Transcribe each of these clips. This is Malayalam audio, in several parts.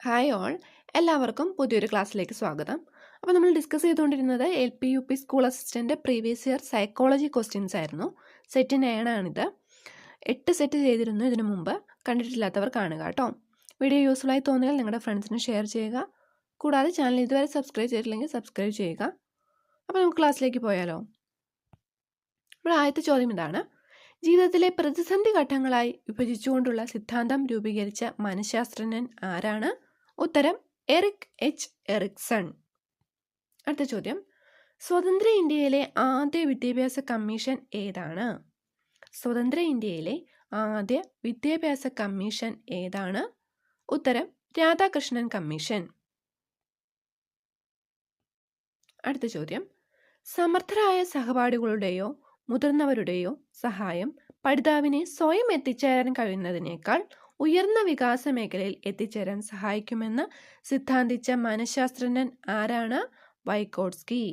ഹായ് ഓൾ, എല്ലാവർക്കും പുതിയൊരു ക്ലാസ്സിലേക്ക് സ്വാഗതം. അപ്പോൾ നമ്മൾ ഡിസ്കസ് ചെയ്തുകൊണ്ടിരുന്നത് LP UP school assistant previous year psychology questions ആയിരുന്നു. സെറ്റ് 9 ആണിത്. 8 സെറ്റ് ചെയ്തിരുന്നു ഇതിനു മുമ്പ്. കണ്ടിട്ടില്ലാത്തവർ കാണുക കേട്ടോ. വീഡിയോ യൂസ്ഫുള്ളായി തോന്നിയാൽ നിങ്ങളുടെ ഫ്രണ്ട്സിന് ഷെയർ ചെയ്യുക. കൂടാതെ ചാനൽ ഇതുവരെ സബ്സ്ക്രൈബ് ചെയ്തിട്ടില്ലെങ്കിൽ സബ്സ്ക്രൈബ് ചെയ്യുക. അപ്പോൾ നമുക്ക് ക്ലാസ്സിലേക്ക് പോയാലോ. നമ്മുടെ ആദ്യത്തെ ചോദ്യം ഇതാണ്: ജീവിതത്തിലെ പ്രതിസന്ധി ഘട്ടങ്ങളായി വിഭജിച്ചുകൊണ്ടുള്ള സിദ്ധാന്തം രൂപീകരിച്ച മനഃശാസ്ത്രജ്ഞൻ ആരാണ്? ഉത്തരം എറിക് എച്ച് എറിക്സൺ. അടുത്ത ചോദ്യം: സ്വതന്ത്ര ഇന്ത്യയിലെ ആദ്യ വിദ്യാഭ്യാസ കമ്മീഷൻ ഏതാണ്? സ്വതന്ത്ര ഇന്ത്യയിലെ ആദ്യ വിദ്യാഭ്യാസ കമ്മീഷൻ ഏതാണ്? ഉത്തരം രാധാകൃഷ്ണൻ കമ്മീഷൻ. അടുത്ത ചോദ്യം: സമർത്ഥരായ സഹപാഠികളുടെയോ മുതിർന്നവരുടെയോ സഹായം പഠിതാവിനെ സ്വയം എത്തിച്ചേരാൻ കഴിയുന്നതിനേക്കാൾ ഉയർന്ന വികാസ മേഖലയിൽ എത്തിച്ചേരാൻ സഹായിക്കുമെന്ന് സിദ്ധാന്തിച്ച മനഃശാസ്ത്രജ്ഞൻ ആരാണ്? വൈഗോട്സ്കി.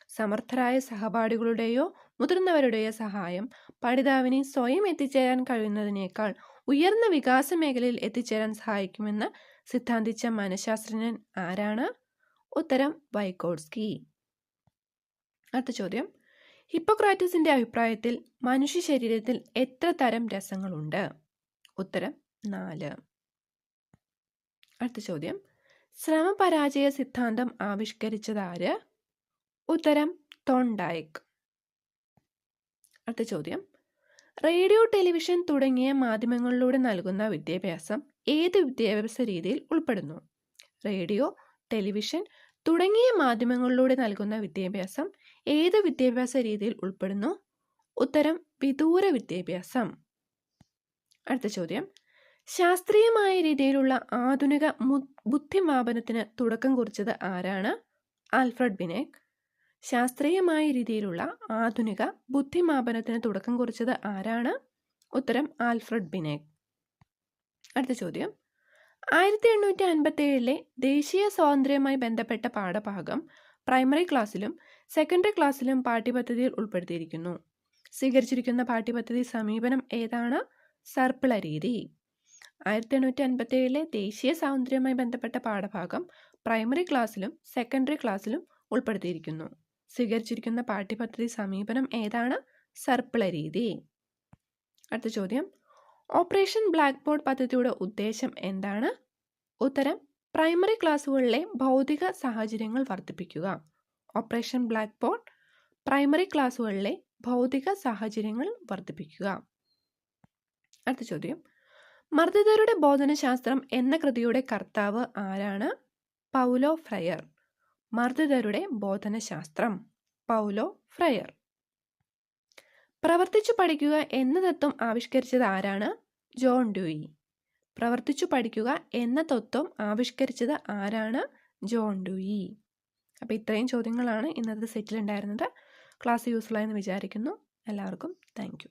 സമർത്ഥരായ സഹപാഠികളുടെയോ മുതിർന്നവരുടെയോ സഹായം പഠിതാവിനെ സ്വയം എത്തിച്ചേരാൻ കഴിയുന്നതിനേക്കാൾ ഉയർന്ന വികാസ മേഖലയിൽ എത്തിച്ചേരാൻ സഹായിക്കുമെന്ന് സിദ്ധാന്തിച്ച മനഃശാസ്ത്രജ്ഞൻ ആരാണ്? ഉത്തരം വൈഗോട്സ്കി. അടുത്ത ചോദ്യം: ഹിപ്പോക്രാറ്റസിന്റെ അഭിപ്രായത്തിൽ മനുഷ്യ ശരീരത്തിൽ എത്ര തരം രസങ്ങളുണ്ട്? ഉത്തരം 4. അടുത്ത ചോദ്യം: ശ്രമപരാജയ സിദ്ധാന്തം ആവിഷ്കരിച്ചതാര്? ഉത്തരം തോൺഡൈക്ക്. അടുത്ത ചോദ്യം: റേഡിയോ, ടെലിവിഷൻ തുടങ്ങിയ മാധ്യമങ്ങളിലൂടെ നൽകുന്ന വിദ്യാഭ്യാസം ഏത് വിദ്യാഭ്യാസ രീതിയിൽ ഉൾപ്പെടുന്നു? റേഡിയോ, ടെലിവിഷൻ തുടങ്ങിയ മാധ്യമങ്ങളിലൂടെ നൽകുന്ന വിദ്യാഭ്യാസം ഏത് വിദ്യാഭ്യാസ രീതിയിൽ ഉൾപ്പെടുന്നു? ഉത്തരം വിദൂര വിദ്യാഭ്യാസം. അടുത്ത ചോദ്യം: ശാസ്ത്രീയമായ രീതിയിലുള്ള ആധുനിക ബുദ്ധിമാപനത്തിന് തുടക്കം കുറിച്ചത് ആരാണ്? ആൽഫ്രഡ് ബിനെക്. ശാസ്ത്രീയമായ രീതിയിലുള്ള ആധുനിക ബുദ്ധിമാപനത്തിന് തുടക്കം കുറിച്ചത് ആരാണ്? ഉത്തരം ആൽഫ്രഡ് ബിനെക്. അടുത്ത ചോദ്യം: 1857 ദേശീയ സ്വാതന്ത്ര്യവുമായി ബന്ധപ്പെട്ട പാഠഭാഗം പ്രൈമറി ക്ലാസ്സിലും സെക്കൻഡറി ക്ലാസ്സിലും പാഠ്യപദ്ധതിയിൽ ഉൾപ്പെടുത്തിയിരിക്കുന്നു. സ്വീകരിച്ചിരിക്കുന്ന പാഠ്യപദ്ധതി സമീപനം ഏതാണ്? സർപ്പിള രീതി. 1857 ദേശീയ സ്വാതന്ത്ര്യവുമായി ബന്ധപ്പെട്ട പാഠഭാഗം പ്രൈമറി ക്ലാസ്സിലും സെക്കൻഡറി ക്ലാസ്സിലും ഉൾപ്പെടുത്തിയിരിക്കുന്നു. സ്വീകരിച്ചിരിക്കുന്ന പാഠ്യപദ്ധതി സമീപനം ഏതാണ്? സർപ്പിള രീതി. അടുത്ത ചോദ്യം: ഓപ്പറേഷൻ ബ്ലാക്ക് ബോർഡ് പദ്ധതിയുടെ ഉദ്ദേശം എന്താണ്? ഉത്തരം പ്രൈമറി ക്ലാസ്സുകളിലെ ഭൗതിക സാഹചര്യങ്ങൾ വർദ്ധിപ്പിക്കുക. ഓപ്പറേഷൻ ബ്ലാക്ക് ബോർഡ് പ്രൈമറി ക്ലാസ്സുകളിലെ ഭൗതിക സാഹചര്യങ്ങൾ വർദ്ധിപ്പിക്കുക. അടുത്ത ചോദ്യം: മർദ്ദിതരുടെ ബോധനശാസ്ത്രം എന്ന കൃതിയുടെ കർത്താവ് ആരാണ്? Paulo Freire. മർദ്ദിതരുടെ ബോധനശാസ്ത്രം, പൗലോ ഫ്രയർ. പ്രവർത്തിച്ചു പഠിക്കുക എന്ന തത്വം ആവിഷ്കരിച്ചത് ആരാണ്? John Dewey. പ്രവർത്തിച്ചു പഠിക്കുക എന്ന തത്വം ആവിഷ്കരിച്ചത് ആരാണ്? John Dewey. അപ്പോൾ ഇത്രയും ചോദ്യങ്ങളാണ് ഇന്നത്തെ സെറ്റിൽ ഉണ്ടായിരുന്നത്. ക്ലാസ് യൂസ്ഫുൾ ആയെന്ന് വിചാരിക്കുന്നു. എല്ലാവർക്കും താങ്ക് യു.